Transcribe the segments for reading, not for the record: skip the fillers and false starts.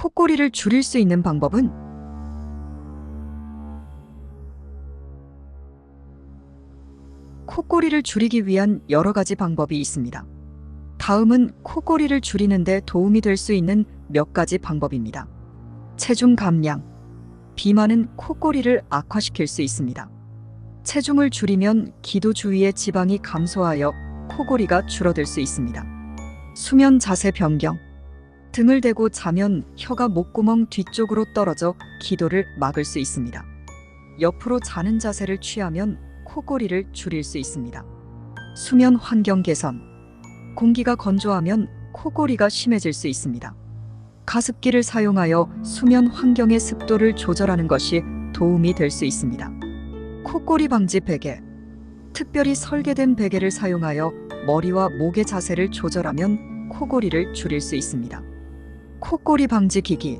콧꼬리를 줄일 수 있는 방법은 콧꼬리를 줄이기 위한 여러 가지 방법이 있습니다. 다음은 콧꼬리를 줄이는 데 도움이 될 수 있는 몇 가지 방법입니다. 체중 감량. 비만은 콧꼬리를 악화시킬 수 있습니다. 체중을 줄이면 기도 주위의 지방이 감소하여 코골이가 줄어들 수 있습니다. 수면 자세 변경. 등을 대고 자면 혀가 목구멍 뒤쪽으로 떨어져 기도를 막을 수 있습니다. 옆으로 자는 자세를 취하면 코골이를 줄일 수 있습니다. 수면 환경 개선. 공기가 건조하면 코골이가 심해질 수 있습니다. 가습기를 사용하여 수면 환경의 습도를 조절하는 것이 도움이 될 수 있습니다. 코골이 방지 베개. 특별히 설계된 베개를 사용하여 머리와 목의 자세를 조절하면 코골이를 줄일 수 있습니다. 콧꼬리 방지 기기.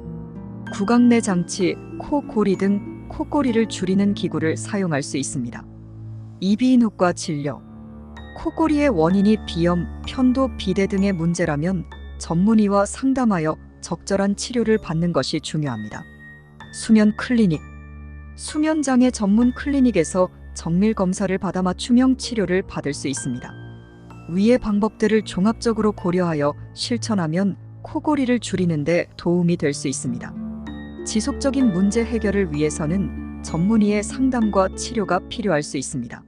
구강내 장치, 코골이 등 콧꼬리를 줄이는 기구를 사용할 수 있습니다. 이비인후과 진료. 콧꼬리의 원인이 비염, 편도, 비대 등의 문제라면 전문의와 상담하여 적절한 치료를 받는 것이 중요합니다. 수면 클리닉. 수면장애 전문 클리닉에서 정밀 검사를 받아 맞춤형 치료를 받을 수 있습니다. 위의 방법들을 종합적으로 고려하여 실천하면 코골이를 줄이는 데 도움이 될 수 있습니다. 지속적인 문제 해결을 위해서는 전문의의 상담과 치료가 필요할 수 있습니다.